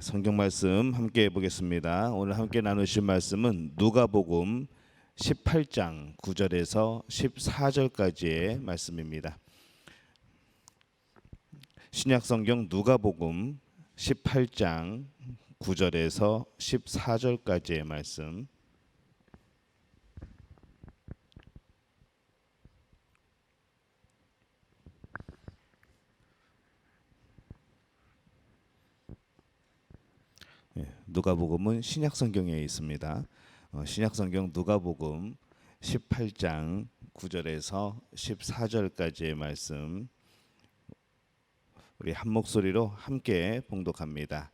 성경 말씀 함께 보겠습니다. 오늘 함께 나누실 말씀은 누가복음 18장 9절에서 14절까지의 말씀입니다. 신약 성경 누가복음 18장 9절에서 14절까지의 말씀. 누가복음은 신약 성경에 있습니다. 신약 성경 누가복음 18장 9절에서 14절까지의 말씀 우리 한 목소리로 함께 봉독합니다.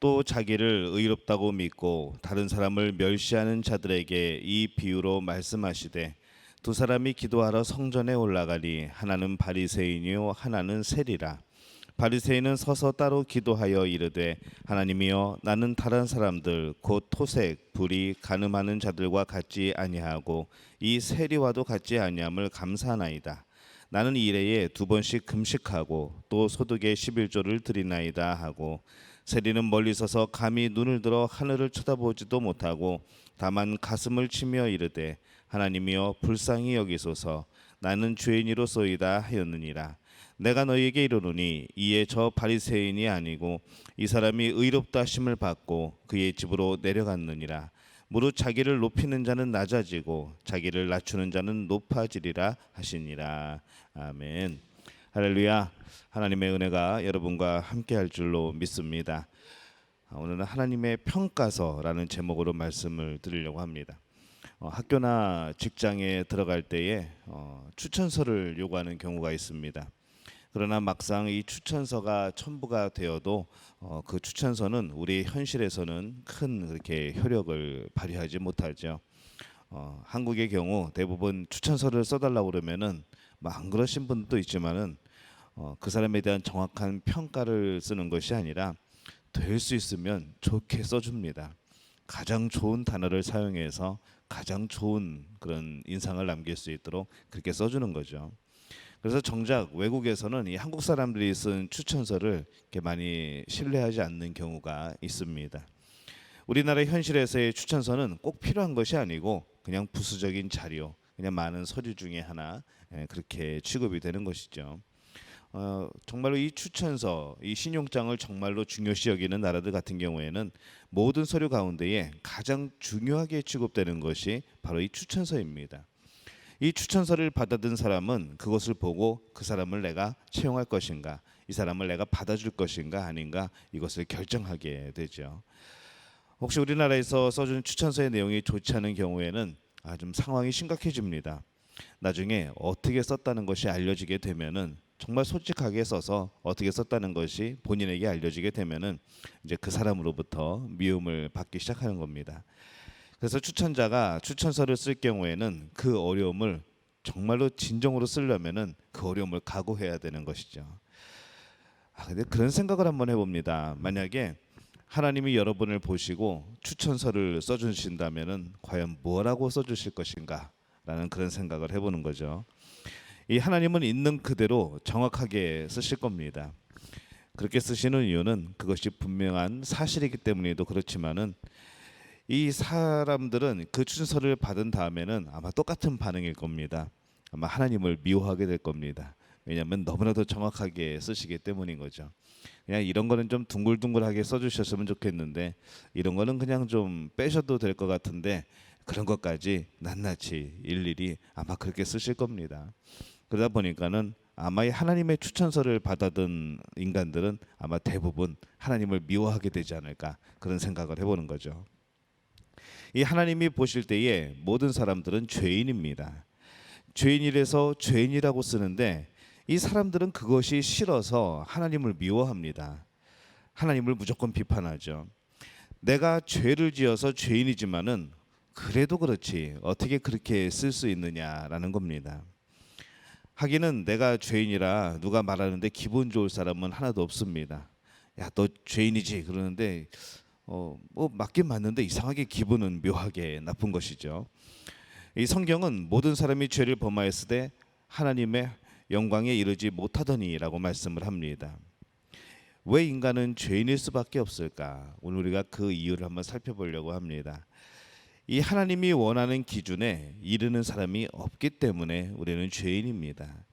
또 자기를 의롭다고 믿고 다른 사람을 멸시하는 자들에게 이 비유로 말씀하시되 두 사람이 기도하러 성전에 올라가니 하나는 바리새인이요 하나는 세리라. 바리새인은 서서 따로 기도하여 이르되 하나님이여 나는 다른 사람들 곧 토색, 불의, 간음하는 자들과 같지 아니하고 이 세리와도 같지 아니함을 감사하나이다. 나는 일해에 2번씩 금식하고 또 소득의 11조를 드리나이다 하고 세리는 멀리 서서 감히 눈을 들어 하늘을 쳐다보지도 못하고 다만 가슴을 치며 이르되 하나님이여 불쌍히 여기소서 나는 죄인이로소이다 하였느니라. 내가 너희에게 이르노니 이에 저 바리새인이 아니고 이 사람이 의롭다 하심을 받고 그의 집으로 내려갔느니라. 무릇 자기를 높이는 자는 낮아지고 자기를 낮추는 자는 높아지리라 하시니라. 아멘. 할렐루야. 하나님의 은혜가 여러분과 함께할 줄로 믿습니다. 오늘은 하나님의 평가서라는 제목으로 말씀을 드리려고 합니다. 학교나 직장에 들어갈 때에 추천서를 요구하는 경우가 있습니다. 그러나 막상 이 추천서가 첨부가 되어도 그 추천서는 우리 현실에서는 큰 그렇게 효력을 발휘하지 못하죠. 한국의 경우 대부분 추천서를 써달라고 그러면은 뭐 안 그러신 분도 있지만은 그 사람에 대한 정확한 평가를 쓰는 것이 아니라 될 수 있으면 좋게 써줍니다. 가장 좋은 단어를 사용해서 가장 좋은 그런 인상을 남길 수 있도록 그렇게 써주는 거죠. 그래서 정작 외국에서는 이 한국 사람들이 쓴 추천서를 이렇게 많이 신뢰하지 않는 경우가 있습니다. 우리나라 현실에서의 추천서는 꼭 필요한 것이 아니고 그냥 부수적인 자료, 그냥 많은 서류 중에 하나 그렇게 취급이 되는 것이죠. 정말로 이 추천서, 이 신용장을 정말로 중요시 여기는 나라들 같은 경우에는 모든 서류 가운데에 가장 중요하게 취급되는 것이 바로 이 추천서입니다. 이 추천서를 받아든 사람은 그것을 보고 그 사람을 내가 채용할 것인가, 이 사람을 내가 받아줄 것인가 아닌가 이것을 결정하게 되죠. 혹시 우리나라에서 써준 추천서의 내용이 좋지 않은 경우에는 좀 상황이 심각해집니다. 나중에 어떻게 썼다는 것이 알려지게 되면은 정말 솔직하게 써서 어떻게 썼다는 것이 본인에게 알려지게 되면은 이제 그 사람으로부터 미움을 받기 시작하는 겁니다. 그래서 추천자가 추천서를 쓸 경우에는 그 어려움을 정말로 진정으로 쓰려면은 그 어려움을 각오해야 되는 것이죠. 근데 그런 생각을 한번 해봅니다. 만약에 하나님이 여러분을 보시고 추천서를 써주신다면은 과연 뭐라고 써주실 것인가라는 그런 생각을 해보는 거죠. 이 하나님은 있는 그대로 정확하게 쓰실 겁니다. 그렇게 쓰시는 이유는 그것이 분명한 사실이기 때문에도 그렇지만은 이 사람들은 그 추천서를 받은 다음에는 아마 똑같은 반응일 겁니다. 아마 하나님을 미워하게 될 겁니다. 왜냐하면 너무나도 정확하게 쓰시기 때문인 거죠. 그냥 이런 거는 좀 둥글둥글하게 써주셨으면 좋겠는데 이런 거는 그냥 좀 빼셔도 될 것 같은데 그런 것까지 낱낱이 일일이 아마 그렇게 쓰실 겁니다. 그러다 보니까는 아마 이 하나님의 추천서를 받아든 인간들은 아마 대부분 하나님을 미워하게 되지 않을까 그런 생각을 해보는 거죠. 이 하나님이 보실 때에 모든 사람들은 죄인입니다. 죄인이라서 죄인이라고 쓰는데 이 사람들은 그것이 싫어서 하나님을 미워합니다. 하나님을 무조건 비판하죠. 내가 죄를 지어서 죄인이지만은 그래도 그렇지 어떻게 그렇게 쓸 수 있느냐라는 겁니다. 하기는 내가 죄인이라 누가 말하는데 기분 좋을 사람은 하나도 없습니다. 야, 너 죄인이지 그러는데 뭐 맞긴 맞는데 이상하게 기분은 묘하게 나쁜 것이죠. 이 성경은 모든 사람이 죄를 범하였을 때 하나님의 영광에 이르지 못하더니라고 말씀을 합니다. 왜 인간은 죄인일 수밖에 없을까? 오늘 우리가 그 이유를 한번 살펴보려고 합니다. 이 하나님이 원하는 기준에 이르는 사람이 없기 때문에 우리는 죄인입니다.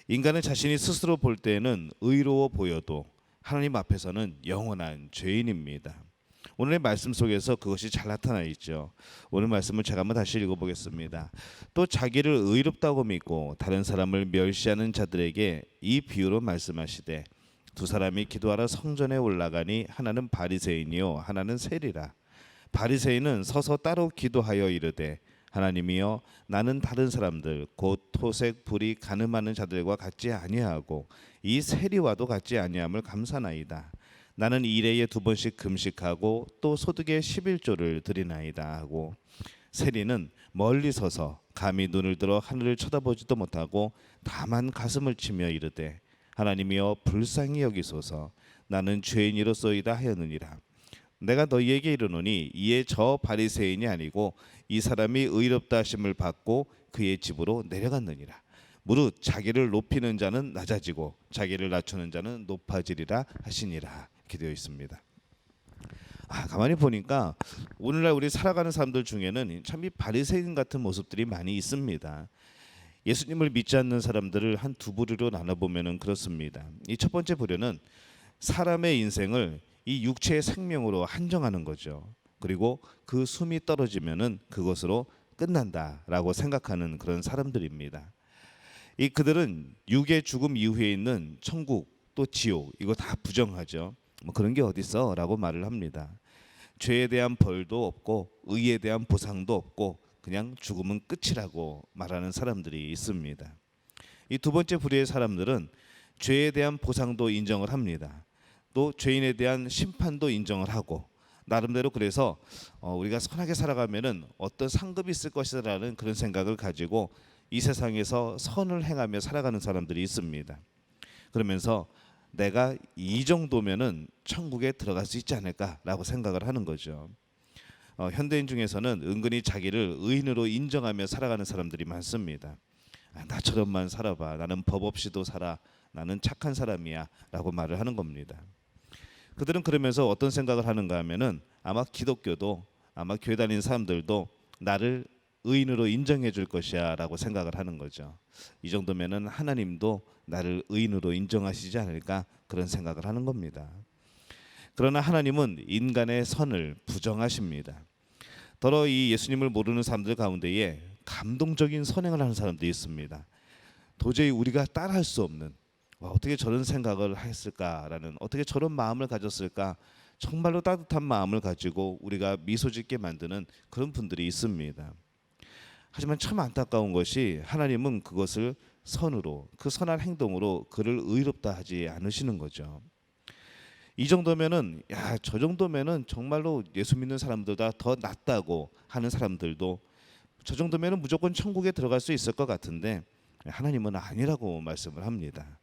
인간은 자신이 스스로 볼 때에는 의로워 보여도 하나님 앞에서는 영원한 죄인입니다. 오늘의 말씀 속에서 그것이 잘 나타나 있죠. 오늘 말씀을 제가 한번 다시 읽어보겠습니다. 또 자기를 의롭다고 믿고 다른 사람을 멸시하는 자들에게 이 비유로 말씀하시되 두 사람이 기도하러 성전에 올라가니 하나는 바리새인이요 하나는 세리라. 바리새인은 서서 따로 기도하여 이르되 하나님이여 나는 다른 사람들 곧 토색 불이 가늠하는 자들과 같지 아니하고 이 세리와도 같지 아니함을 감사나이다. 나는 일해에 2번씩 금식하고 또 소득의 11조를 드리나이다 하고 세리는 멀리 서서 감히 눈을 들어 하늘을 쳐다보지도 못하고 다만 가슴을 치며 이르되 하나님이여 불쌍히 여기소서 나는 죄인이로소이다 하였느니라. 내가 너희에게 이르노니 이에 저 바리새인이 아니고 이 사람이 의롭다 하심을 받고 그의 집으로 내려갔느니라. 무릇 자기를 높이는 자는 낮아지고 자기를 낮추는 자는 높아지리라 하시니라. 이렇게 되어 있습니다. 가만히 보니까 오늘날 우리 살아가는 사람들 중에는 참 이 바리새인 같은 모습들이 많이 있습니다. 예수님을 믿지 않는 사람들을 한 두 부류로 나눠보면 그렇습니다. 이 첫 번째 부류는 사람의 인생을 이 육체의 생명으로 한정하는 거죠. 그리고 그 숨이 떨어지면은 그것으로 끝난다라고 생각하는 그런 사람들입니다. 이 그들은 육의 죽음 이후에 있는 천국 또 지옥 이거 다 부정하죠. 뭐 그런 게 어딨어라고 말을 합니다. 죄에 대한 벌도 없고 의에 대한 보상도 없고 그냥 죽음은 끝이라고 말하는 사람들이 있습니다. 이 두 번째 부류의 사람들은 죄에 대한 보상도 인정을 합니다. 또 죄인에 대한 심판도 인정을 하고 나름대로 그래서 우리가 선하게 살아가면은 어떤 상급이 있을 것이라는 그런 생각을 가지고 이 세상에서 선을 행하며 살아가는 사람들이 있습니다. 그러면서 내가 이 정도면은 천국에 들어갈 수 있지 않을까라고 생각을 하는 거죠. 현대인 중에서는 은근히 자기를 의인으로 인정하며 살아가는 사람들이 많습니다. 나처럼만 살아봐. 나는 법 없이도 살아. 나는 착한 사람이야 라고 말을 하는 겁니다. 그들은 그러면서 어떤 생각을 하는가 하면은 아마 기독교도 아마 교회 다니는 사람들도 나를 의인으로 인정해 줄 것이야 라고 생각을 하는 거죠. 이 정도면은 하나님도 나를 의인으로 인정하시지 않을까 그런 생각을 하는 겁니다. 그러나 하나님은 인간의 선을 부정하십니다. 더러 이 예수님을 모르는 사람들 가운데에 감동적인 선행을 하는 사람들이 있습니다. 도저히 우리가 따라할 수 없는 어떻게 저런 생각을 했을까라는 어떻게 저런 마음을 가졌을까 정말로 따뜻한 마음을 가지고 우리가 미소 짓게 만드는 그런 분들이 있습니다. 하지만 참 안타까운 것이 하나님은 그것을 선으로 그 선한 행동으로 그를 의롭다 하지 않으시는 거죠. 이 정도면은 저 정도면은 정말로 예수 믿는 사람들보다 더 낫다고 하는 사람들도 저 정도면은 무조건 천국에 들어갈 수 있을 것 같은데 하나님은 아니라고 말씀을 합니다.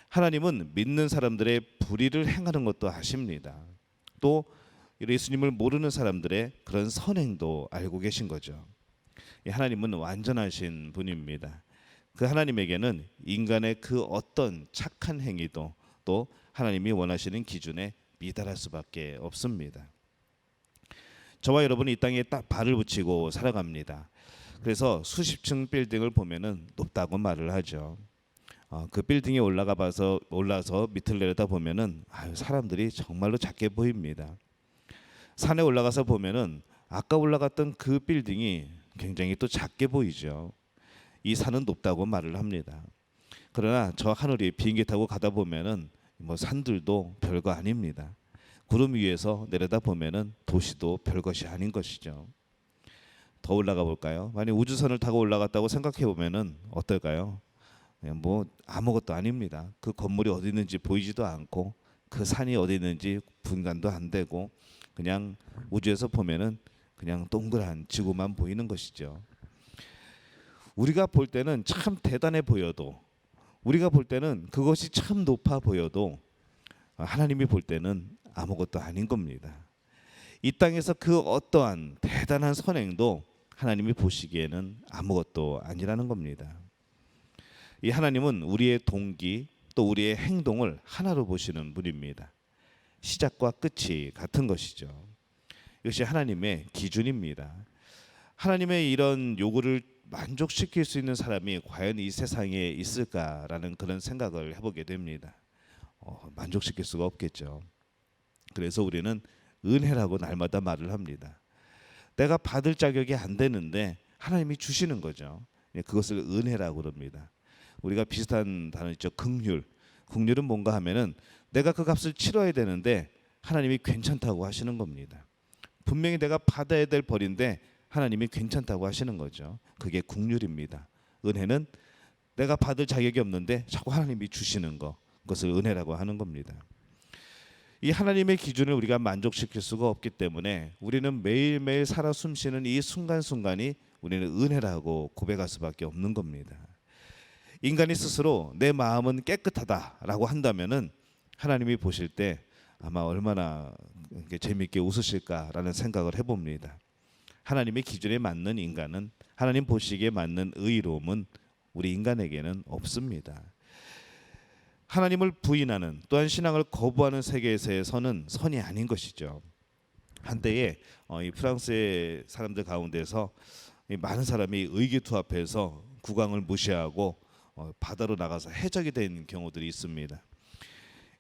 하나님은 믿는 사람들의 불의를 행하는 것도 아십니다. 또 예수님을 모르는 사람들의 그런 선행도 알고 계신 거죠. 하나님은 완전하신 분입니다. 그 하나님에게는 인간의 그 어떤 착한 행위도 또 하나님이 원하시는 기준에 미달할 수밖에 없습니다. 저와 여러분이 이 땅에 딱 발을 붙이고 살아갑니다. 그래서 수십 층 빌딩을 보면은 높다고 말을 하죠. 그 빌딩에 올라서 밑을 내려다 보면은 사람들이 정말로 작게 보입니다. 산에 올라가서 보면은 아까 올라갔던 그 빌딩이 굉장히 또 작게 보이죠. 이 산은 높다고 말을 합니다. 그러나 저 하늘이 비행기 타고 가다 보면은 뭐 산들도 별거 아닙니다. 구름 위에서 내려다 보면은 도시도 별것이 아닌 것이죠. 더 올라가 볼까요? 만약 우주선을 타고 올라갔다고 생각해 보면은 어떨까요? 그냥 뭐 아무것도 아닙니다. 그 건물이 어디 있는지 보이지도 않고 그 산이 어디 있는지 분간도 안 되고 그냥 우주에서 보면은 그냥 동그란 지구만 보이는 것이죠. 우리가 볼 때는 참 대단해 보여도 우리가 볼 때는 그것이 참 높아 보여도 하나님이 볼 때는 아무것도 아닌 겁니다. 이 땅에서 그 어떠한 대단한 선행도 하나님이 보시기에는 아무것도 아니라는 겁니다. 이 하나님은 우리의 동기, 또 우리의 행동을 하나로 보시는 분입니다. 시작과 끝이 같은 것이죠. 이것이 하나님의 기준입니다. 하나님의 이런 요구를 만족시킬 수 있는 사람이 과연 이 세상에 있을까라는 그런 생각을 해보게 됩니다. 만족시킬 수가 없겠죠. 그래서 우리는 은혜라고 날마다 말을 합니다. 내가 받을 자격이 안 되는데 하나님이 주시는 거죠. 그것을 은혜라고 그럽니다. 우리가 비슷한 단어 있죠. 긍휼. 긍휼은 뭔가 하면은 내가 그 값을 치러야 되는데 하나님이 괜찮다고 하시는 겁니다. 분명히 내가 받아야 될 벌인데 하나님이 괜찮다고 하시는 거죠. 그게 긍휼입니다. 은혜는 내가 받을 자격이 없는데 자꾸 하나님이 주시는 거, 그것을 은혜라고 하는 겁니다. 이 하나님의 기준을 우리가 만족시킬 수가 없기 때문에 우리는 매일매일 살아 숨쉬는 이 순간순간이 우리는 은혜라고 고백할 수밖에 없는 겁니다. 인간이 스스로 내 마음은 깨끗하다라고 한다면은 하나님이 보실 때 아마 얼마나 재미있게 웃으실까라는 생각을 해봅니다. 하나님의 기준에 맞는 인간은, 하나님 보시기에 맞는 의로움은 우리 인간에게는 없습니다. 하나님을 부인하는, 또한 신앙을 거부하는 세계에서는 선이 아닌 것이죠. 한때에 이 프랑스의 사람들 가운데서 많은 사람이 의기투합해서 국왕을 무시하고 바다로 나가서 해적이 된 경우들이 있습니다.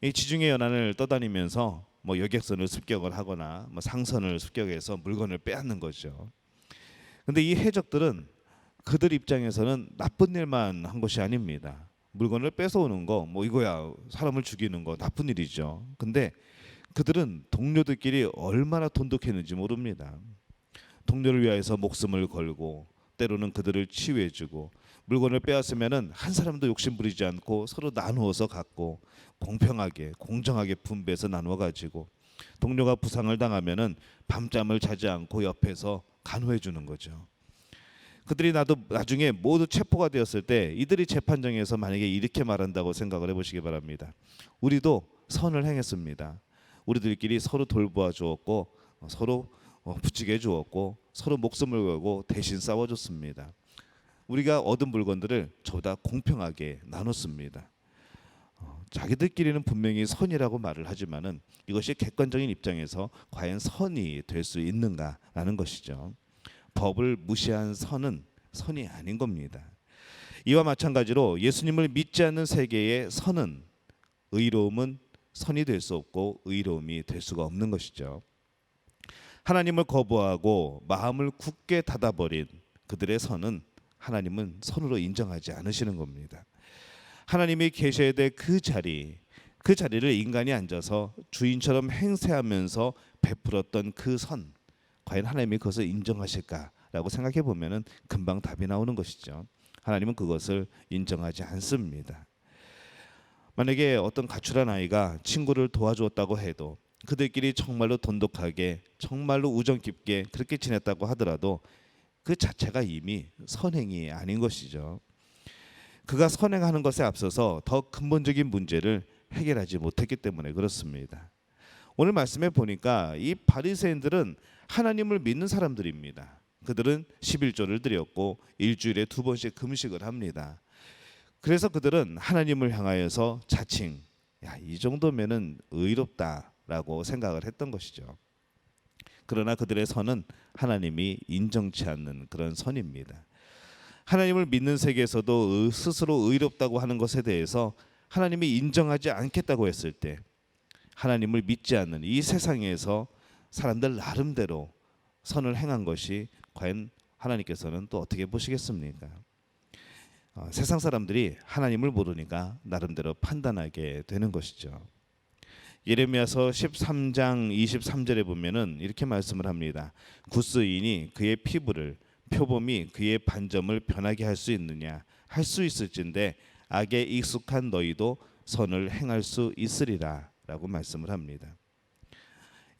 이 지중해 연안을 떠다니면서 여객선을 습격을 하거나 상선을 습격해서 물건을 빼앗는 거죠. 근데 이 해적들은 그들 입장에서는 나쁜 일만 한 것이 아닙니다. 물건을 뺏어오는 거 이거야 사람을 죽이는 거 나쁜 일이죠. 근데 그들은 동료들끼리 얼마나 돈독했는지 모릅니다. 동료를 위하여서 목숨을 걸고 때로는 그들을 치유해주고 물건을 빼앗으면은 한 사람도 욕심 부리지 않고 서로 나누어서 갖고 공평하게 공정하게 분배해서 나누어 가지고 동료가 부상을 당하면은 밤잠을 자지 않고 옆에서 간호해 주는 거죠. 그들이 나중에 모두 체포가 되었을 때 이들이 재판정에서 만약에 이렇게 말한다고 생각을 해보시기 바랍니다. 우리도 선을 행했습니다. 우리들끼리 서로 돌보아 주었고 서로 부추겨 주었고 서로 목숨을 걸고 대신 싸워줬습니다. 우리가 얻은 물건들을 저보다 공평하게 나눴습니다. 자기들끼리는 분명히 선이라고 말을 하지만은 이것이 객관적인 입장에서 과연 선이 될 수 있는가라는 것이죠. 법을 무시한 선은 선이 아닌 겁니다. 이와 마찬가지로 예수님을 믿지 않는 세계의 선은, 의로움은 선이 될 수 없고 의로움이 될 수가 없는 것이죠. 하나님을 거부하고 마음을 굳게 닫아버린 그들의 선은 하나님은 선으로 인정하지 않으시는 겁니다. 하나님이 계셔야 될 그 자리를 인간이 앉아서 주인처럼 행세하면서 베풀었던 그 선, 과연 하나님이 그것을 인정하실까라고 생각해 보면은 금방 답이 나오는 것이죠. 하나님은 그것을 인정하지 않습니다. 만약에 어떤 가출한 아이가 친구를 도와주었다고 해도 그들끼리 정말로 돈독하게 정말로 우정 깊게 그렇게 지냈다고 하더라도 그 자체가 이미 선행이 아닌 것이죠. 그가 선행하는 것에 앞서서 더 근본적인 문제를 해결하지 못했기 때문에 그렇습니다. 오늘 말씀에 보니까 이 바리새인들은 하나님을 믿는 사람들입니다. 그들은 11조를 드렸고 일주일에 2번씩 금식을 합니다. 그래서 그들은 하나님을 향하여서 자칭 이 정도면은 의롭다라고 생각을 했던 것이죠. 그러나 그들의 선은 하나님이 인정치 않는 그런 선입니다. 하나님을 믿는 세계에서도 스스로 의롭다고 하는 것에 대해서 하나님이 인정하지 않겠다고 했을 때 하나님을 믿지 않는 이 세상에서 사람들 나름대로 선을 행한 것이 과연 하나님께서는 또 어떻게 보시겠습니까? 세상 사람들이 하나님을 모르니까 나름대로 판단하게 되는 것이죠. 예레미야서 13장 23절에 보면은 이렇게 말씀을 합니다. 굿스인이 그의 피부를 표범이 그의 반점을 변하게 할 수 있느냐? 할 수 있을진데 악에 익숙한 너희도 선을 행할 수 있으리라 라고 말씀을 합니다.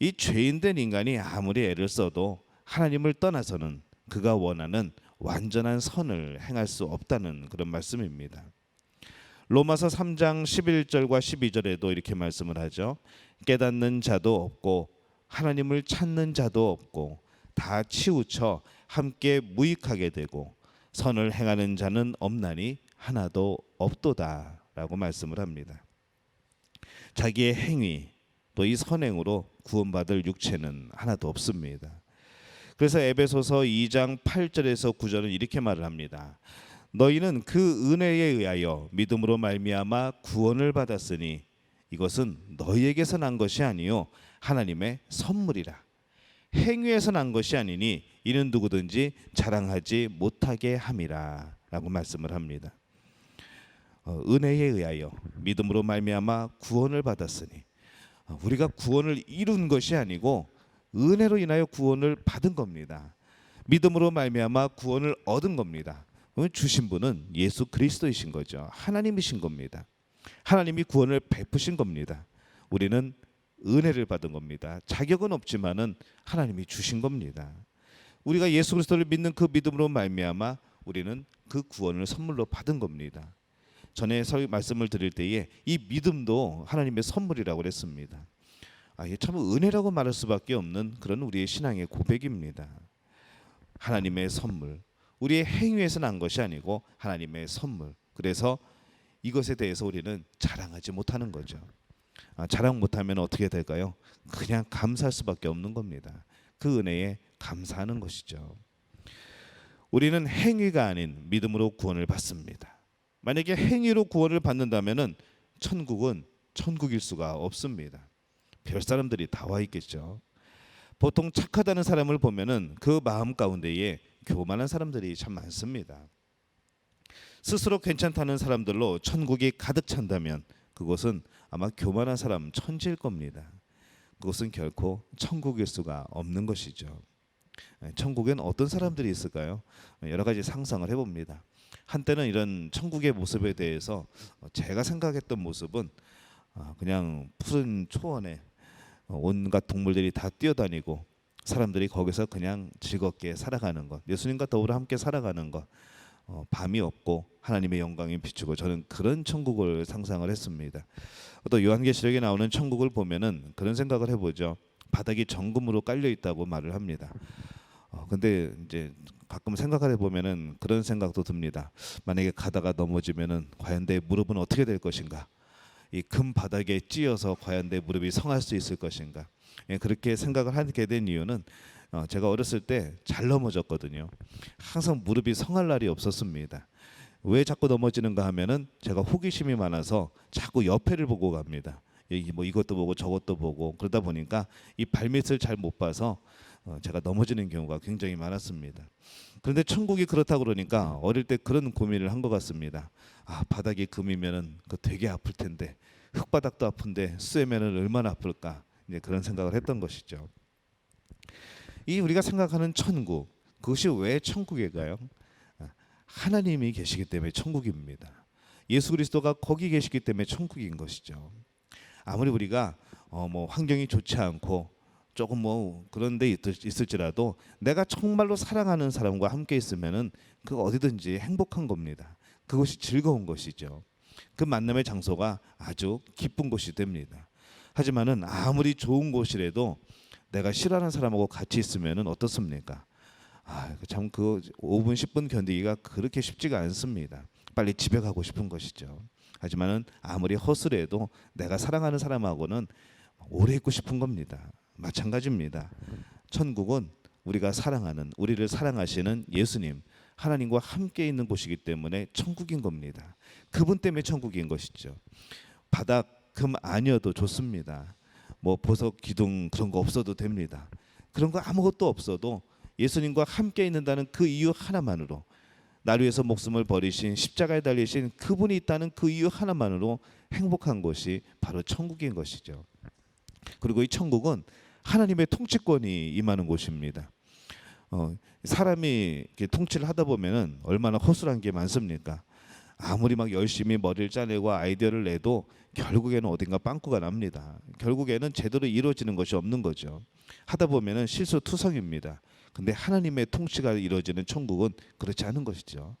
이 죄인된 인간이 아무리 애를 써도 하나님을 떠나서는 그가 원하는 완전한 선을 행할 수 없다는 그런 말씀입니다. 로마서 3장 11절과 12절에도 이렇게 말씀을 하죠. 깨닫는 자도 없고 하나님을 찾는 자도 없고 다 치우쳐 함께 무익하게 되고 선을 행하는 자는 없나니 하나도 없도다 라고 말씀을 합니다. 자기의 행위 또 이 선행으로 구원받을 육체는 하나도 없습니다. 그래서 에베소서 2장 8절에서 9절은 이렇게 말을 합니다. 너희는 그 은혜에 의하여 믿음으로 말미암아 구원을 받았으니 이것은 너희에게서 난 것이 아니요 하나님의 선물이라. 행위에서 난 것이 아니니 이는 누구든지 자랑하지 못하게 함이라 라고 말씀을 합니다. 은혜에 의하여 믿음으로 말미암아 구원을 받았으니 우리가 구원을 이룬 것이 아니고 은혜로 인하여 구원을 받은 겁니다. 믿음으로 말미암아 구원을 얻은 겁니다. 주신 분은 예수 그리스도이신 거죠. 하나님이신 겁니다. 하나님이 구원을 베푸신 겁니다. 우리는 은혜를 받은 겁니다. 자격은 없지만은 하나님이 주신 겁니다. 우리가 예수 그리스도를 믿는 그 믿음으로 말미암아 우리는 그 구원을 선물로 받은 겁니다. 전에 말씀을 드릴 때에 이 믿음도 하나님의 선물이라고 그랬습니다. 이게 참 은혜라고 말할 수밖에 없는 그런 우리의 신앙의 고백입니다. 하나님의 선물, 우리의 행위에서 난 것이 아니고 하나님의 선물. 그래서 이것에 대해서 우리는 자랑하지 못하는 거죠. 자랑 못하면 어떻게 될까요? 그냥 감사할 수밖에 없는 겁니다. 그 은혜에 감사하는 것이죠. 우리는 행위가 아닌 믿음으로 구원을 받습니다. 만약에 행위로 구원을 받는다면은 천국은 천국일 수가 없습니다. 별 사람들이 다 와 있겠죠. 보통 착하다는 사람을 보면은 그 마음 가운데에 교만한 사람들이 참 많습니다. 스스로 괜찮다는 사람들로 천국이 가득 찬다면 그것은 아마 교만한 사람 천지일 겁니다. 그것은 결코 천국일 수가 없는 것이죠. 천국엔 어떤 사람들이 있을까요? 여러 가지 상상을 해봅니다. 한때는 이런 천국의 모습에 대해서 제가 생각했던 모습은 그냥 푸른 초원에 온갖 동물들이 다 뛰어다니고 사람들이 거기서 그냥 즐겁게 살아가는 것, 예수님과 더불어 함께 살아가는 것, 밤이 없고 하나님의 영광이 비추고, 저는 그런 천국을 상상을 했습니다. 또 요한계시록에 나오는 천국을 보면은 그런 생각을 해보죠. 바닥이 정금으로 깔려 있다고 말을 합니다. 근데 이제 가끔 생각을 해보면은 그런 생각도 듭니다. 만약에 가다가 넘어지면은 과연 내 무릎은 어떻게 될 것인가? 이 금 바닥에 찧어서 과연 내 무릎이 성할 수 있을 것인가? 그렇게 생각을 하게 된 이유는 제가 어렸을 때 잘 넘어졌거든요. 항상 무릎이 성할 날이 없었습니다. 왜 자꾸 넘어지는가 하면은 제가 호기심이 많아서 자꾸 옆에를 보고 갑니다. 뭐 이것도 보고 저것도 보고 그러다 보니까 이 발밑을 잘 못 봐서 제가 넘어지는 경우가 굉장히 많았습니다. 그런데 천국이 그렇다 그러니까 어릴 때 그런 고민을 한 것 같습니다. 바닥이 금이면은 그 되게 아플 텐데, 흙바닥도 아픈데 쇠면은 얼마나 아플까? 이제 그런 생각을 했던 것이죠. 이 우리가 생각하는 천국, 그것이 왜 천국일까요? 하나님이 계시기 때문에 천국입니다. 예수 그리스도가 거기 계시기 때문에 천국인 것이죠. 아무리 우리가 뭐 환경이 좋지 않고 조금 뭐 그런 데 있을지라도 내가 정말로 사랑하는 사람과 함께 있으면은 그 어디든지 행복한 겁니다. 그것이 즐거운 것이죠. 그 만남의 장소가 아주 기쁜 곳이 됩니다. 하지만은 아무리 좋은 곳이라도 내가 싫어하는 사람하고 같이 있으면은 어떻습니까? 참 그 5분 10분 견디기가 그렇게 쉽지가 않습니다. 빨리 집에 가고 싶은 것이죠. 하지만은 아무리 허술해도 내가 사랑하는 사람하고는 오래 있고 싶은 겁니다. 마찬가지입니다. 천국은 우리가 사랑하는, 우리를 사랑하시는 예수님, 하나님과 함께 있는 곳이기 때문에 천국인 겁니다. 그분 때문에 천국인 것이죠. 바닥 금 아니어도 좋습니다. 뭐 보석 기둥 그런 거 없어도 됩니다. 그런 거 아무것도 없어도 예수님과 함께 있는다는 그 이유 하나만으로, 나를 위해서 목숨을 버리신, 십자가에 달리신 그분이 있다는 그 이유 하나만으로 행복한 것이 바로 천국인 것이죠. 그리고 이 천국은 하나님의 통치권이 임하는 곳입니다. 사람이 이렇게 통치를 하다 보면은 얼마나 허술한 게 많습니까? 아무리 막 열심히 머리를 짜내고 아이디어를 내도 결국에는 어딘가 빵꾸가 납니다. 결국에는 제대로 이루어지는 것이 없는 거죠. 하다 보면은 실수투성입니다. 근데 하나님의 통치가 이루어지는 천국은 그렇지 않은 것이죠.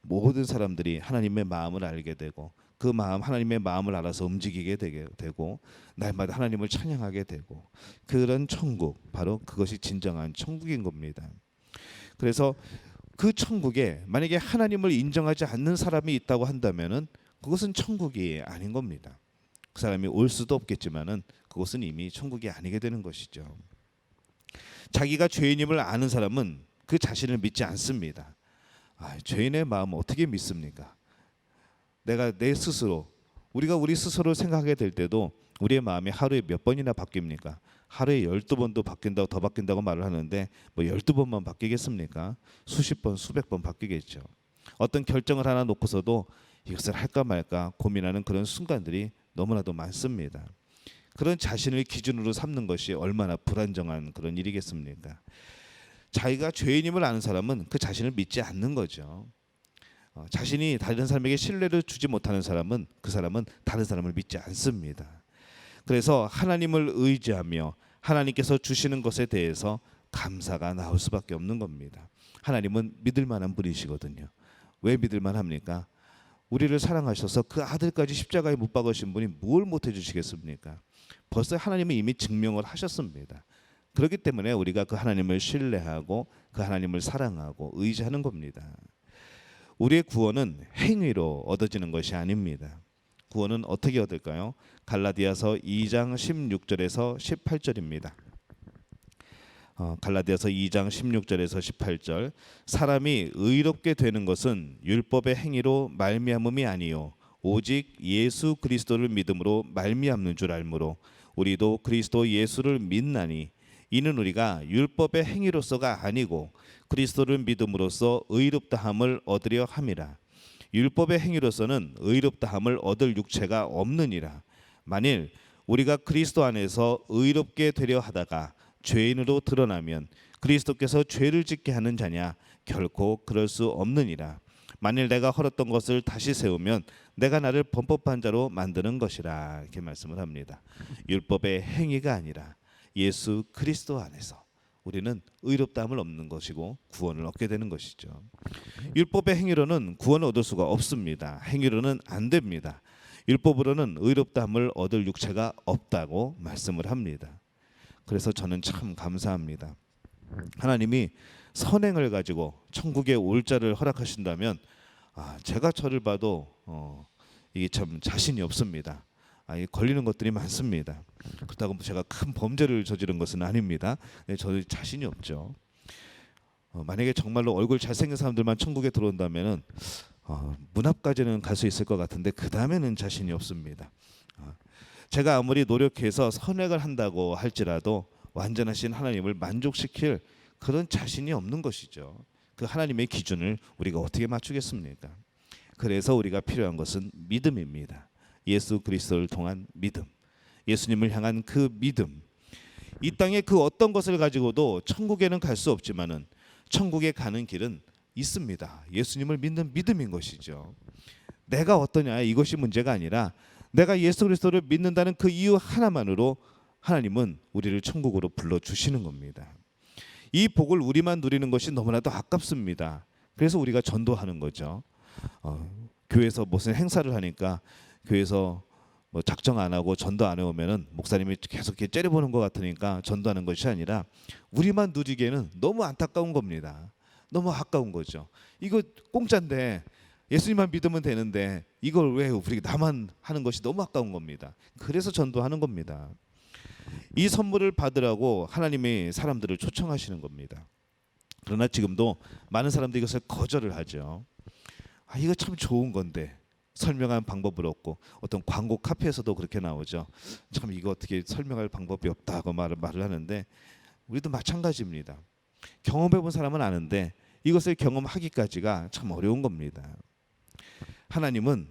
모든 사람들이 하나님의 마음을 알게 되고 그 마음, 하나님의 마음을 알아서 움직이게 되고 날마다 하나님을 찬양하게 되고, 그런 천국, 바로 그것이 진정한 천국인 겁니다. 그래서 그 천국에 만약에 하나님을 인정하지 않는 사람이 있다고 한다면은 그것은 천국이 아닌 겁니다. 그 사람이 올 수도 없겠지만은 그것은 이미 천국이 아니게 되는 것이죠. 자기가 죄인임을 아는 사람은 그 자신을 믿지 않습니다. 죄인의 마음을 어떻게 믿습니까? 내가 내 스스로, 우리가 우리 스스로 생각하게 될 때도 우리의 마음이 하루에 몇 번이나 바뀝니까? 하루에 12번도 바뀐다고, 더 바뀐다고 말을 하는데 뭐 12번만 바뀌겠습니까? 수십 번, 수백 번 바뀌겠죠. 어떤 결정을 하나 놓고서도 이것을 할까 말까 고민하는 그런 순간들이 너무나도 많습니다. 그런 자신을 기준으로 삼는 것이 얼마나 불안정한 그런 일이겠습니까? 자기가 죄인임을 아는 사람은 그 자신을 믿지 않는 거죠. 자신이 다른 사람에게 신뢰를 주지 못하는 사람은 그 사람은 다른 사람을 믿지 않습니다. 그래서 하나님을 의지하며 하나님께서 주시는 것에 대해서 감사가 나올 수밖에 없는 겁니다. 하나님은 믿을 만한 분이시거든요. 왜 믿을 만합니까? 우리를 사랑하셔서 그 아들까지 십자가에 못 박으신 분이 뭘 못 해주시겠습니까? 벌써 하나님은 이미 증명을 하셨습니다. 그렇기 때문에 우리가 그 하나님을 신뢰하고 그 하나님을 사랑하고 의지하는 겁니다. 우리의 구원은 행위로 얻어지는 것이 아닙니다. 구원은 어떻게 얻을까요? 갈라디아서 2장 16절에서 18절입니다. 갈라디아서 2장 16절에서 18절. 사람이 의롭게 되는 것은 율법의 행위로 말미암음이 아니요 오직 예수 그리스도를 믿음으로 말미암는 줄 알므로 우리도 그리스도 예수를 믿나니 이는 우리가 율법의 행위로서가 아니고 그리스도를 믿음으로써 의롭다함을 얻으려 함이라. 율법의 행위로서는 의롭다함을 얻을 육체가 없느니라. 만일 우리가 그리스도 안에서 의롭게 되려 하다가 죄인으로 드러나면 그리스도께서 죄를 짓게 하는 자냐? 결코 그럴 수 없느니라. 만일 내가 헐었던 것을 다시 세우면 내가 나를 범법한 자로 만드는 것이라. 이렇게 말씀을 합니다. 율법의 행위가 아니라 예수 그리스도 안에서 우리는 의롭다함을 얻는 것이고 구원을 얻게 되는 것이죠. 율법의 행위로는 구원을 얻을 수가 없습니다. 행위로는 안 됩니다. 율법으로는 의롭다함을 얻을 육체가 없다고 말씀을 합니다. 그래서 저는 참 감사합니다. 하나님이 선행을 가지고 천국에 올 자를 허락하신다면 제가 저를 봐도 이게 참 자신이 없습니다. 걸리는 것들이 많습니다. 그렇다고 제가 큰 범죄를 저지른 것은 아닙니다. 저 자신이 없죠. 만약에 정말로 얼굴 잘생긴 사람들만 천국에 들어온다면은 문 앞까지는 갈 수 있을 것 같은데 그 다음에는 자신이 없습니다. 제가 아무리 노력해서 선행을 한다고 할지라도 완전하신 하나님을 만족시킬 그런 자신이 없는 것이죠. 그 하나님의 기준을 우리가 어떻게 맞추겠습니까? 그래서 우리가 필요한 것은 믿음입니다. 예수 그리스도를 통한 믿음, 예수님을 향한 그 믿음. 이 땅의 그 어떤 것을 가지고도 천국에는 갈 수 없지만은 천국에 가는 길은 있습니다. 예수님을 믿는 믿음인 것이죠. 내가 어떠냐 이것이 문제가 아니라 내가 예수 그리스도를 믿는다는 그 이유 하나만으로 하나님은 우리를 천국으로 불러주시는 겁니다. 이 복을 우리만 누리는 것이 너무나도 아깝습니다. 그래서 우리가 전도하는 거죠. 교회에서 무슨 행사를 하니까 교회에서 뭐 작정 안 하고 전도 안 해오면은 목사님이 계속 이렇게 째려보는 것 같으니까 전도하는 것이 아니라 우리만 누리기에는 너무 안타까운 겁니다. 너무 아까운 거죠. 이거 공짜인데 예수님만 믿으면 되는데 이걸 왜 우리 나만 하는 것이 너무 아까운 겁니다. 그래서 전도하는 겁니다. 이 선물을 받으라고 하나님이 사람들을 초청하시는 겁니다. 그러나 지금도 많은 사람들이 이것을 거절을 하죠. 이거 참 좋은 건데 설명하는 방법을 없고 어떤 광고 카페에서도 그렇게 나오죠. 참 이거 어떻게 설명할 방법이 없다고 말을 하는데 우리도 마찬가지입니다. 경험해본 사람은 아는데 이것을 경험하기까지가 참 어려운 겁니다. 하나님은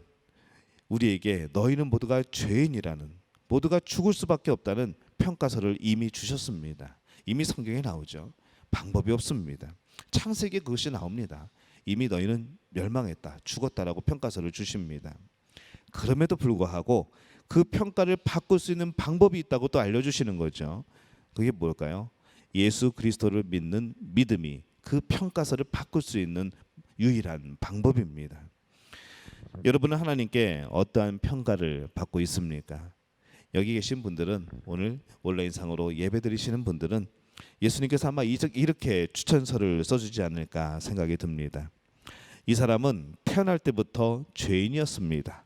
우리에게 너희는 모두가 죄인이라는, 모두가 죽을 수밖에 없다는 평가서를 이미 주셨습니다. 이미 성경에 나오죠. 방법이 없습니다. 창세기에 그것이 나옵니다. 이미 너희는 멸망했다, 죽었다라고 평가서를 주십니다. 그럼에도 불구하고 그 평가를 바꿀 수 있는 방법이 있다고 또 알려주시는 거죠. 그게 뭘까요? 예수 그리스도를 믿는 믿음이 그 평가서를 바꿀 수 있는 유일한 방법입니다. 여러분은 하나님께 어떠한 평가를 받고 있습니까? 여기 계신 분들은, 오늘 온라인상으로 예배드리시는 분들은 예수님께서 아마 이렇게 추천서를 써주지 않을까 생각이 듭니다. 이 사람은 태어날 때부터 죄인이었습니다.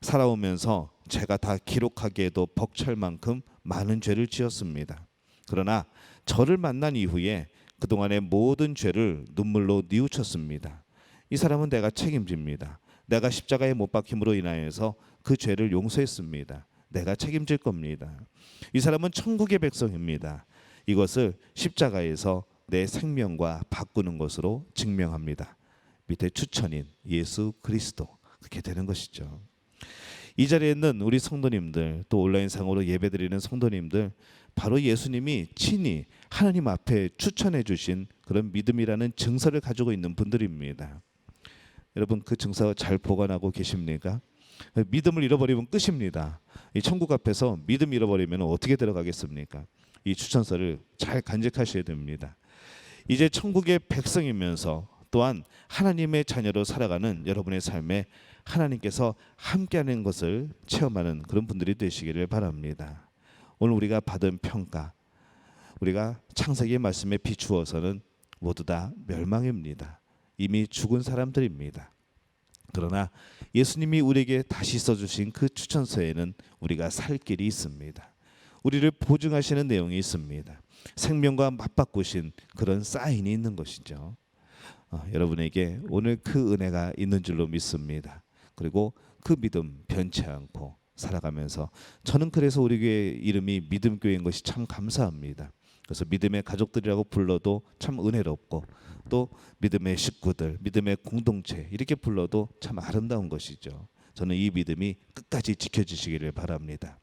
살아오면서 제가 다 기록하기에도 벅찰 만큼 많은 죄를 지었습니다. 그러나 저를 만난 이후에 그동안의 모든 죄를 눈물로 뉘우쳤습니다. 이 사람은 내가 책임집니다. 내가 십자가에 못 박힘으로 인하여서 그 죄를 용서했습니다. 내가 책임질 겁니다. 이 사람은 천국의 백성입니다. 이것을 십자가에서 내 생명과 바꾸는 것으로 증명합니다. 밑에 추천인 예수 그리스도, 그렇게 되는 것이죠. 이 자리에 있는 우리 성도님들, 또 온라인상으로 예배드리는 성도님들, 바로 예수님이 친히 하나님 앞에 추천해 주신 그런 믿음이라는 증서를 가지고 있는 분들입니다. 여러분, 그 증서 잘 보관하고 계십니까? 믿음을 잃어버리면 끝입니다. 이 천국 앞에서 믿음 잃어버리면 어떻게 들어가겠습니까? 이 추천서를 잘 간직하셔야 됩니다. 이제 천국의 백성이면서 또한 하나님의 자녀로 살아가는 여러분의 삶에 하나님께서 함께하는 것을 체험하는 그런 분들이 되시기를 바랍니다. 오늘 우리가 받은 평가, 우리가 창세기의 말씀에 비추어서는 모두 다 멸망입니다. 이미 죽은 사람들입니다. 그러나 예수님이 우리에게 다시 써주신 그 추천서에는 우리가 살 길이 있습니다. 우리를 보증하시는 내용이 있습니다. 생명과 맞바꾸신 그런 사인이 있는 것이죠. 여러분에게 오늘 그 은혜가 있는 줄로 믿습니다. 그리고 그 믿음 변치 않고 살아가면서, 저는 그래서 우리 교회 이름이 믿음교회인 것이 참 감사합니다. 그래서 믿음의 가족들이라고 불러도 참 은혜롭고, 또 믿음의 식구들, 믿음의 공동체 이렇게 불러도 참 아름다운 것이죠. 저는 이 믿음이 끝까지 지켜지시기를 바랍니다.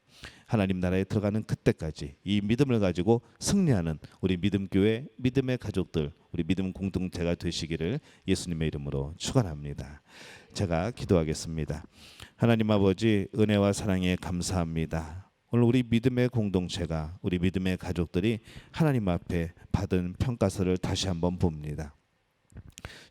하나님 나라에 들어가는 그때까지 이 믿음을 가지고 승리하는 우리 믿음교회, 믿음의 가족들, 우리 믿음 공동체가 되시기를 예수님의 이름으로 축원합니다. 제가 기도하겠습니다. 하나님 아버지, 은혜와 사랑에 감사합니다. 오늘 우리 믿음의 공동체가, 우리 믿음의 가족들이 하나님 앞에 받은 평가서를 다시 한번 봅니다.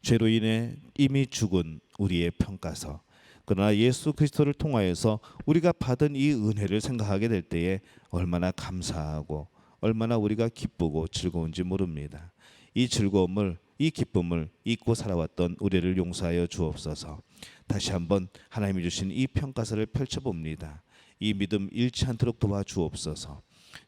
죄로 인해 이미 죽은 우리의 평가서, 그러나 예수 그리스도를 통하여서 우리가 받은 이 은혜를 생각하게 될 때에 얼마나 감사하고 얼마나 우리가 기쁘고 즐거운지 모릅니다. 이 즐거움을, 이 기쁨을 잊고 살아왔던 우리를 용서하여 주옵소서. 다시 한번 하나님이 주신 이 평가서를 펼쳐봅니다. 이 믿음 잃지 않도록 도와주옵소서.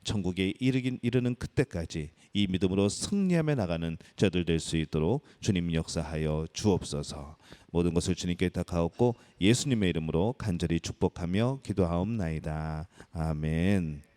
천국에 이르는 그때까지 이 믿음으로 승리하며 나가는 저들 될 수 있도록 주님 역사하여 주옵소서. 모든 것을 주님께 탁하옵고 예수님의 이름으로 간절히 축복하며 기도하옵나이다. 아멘.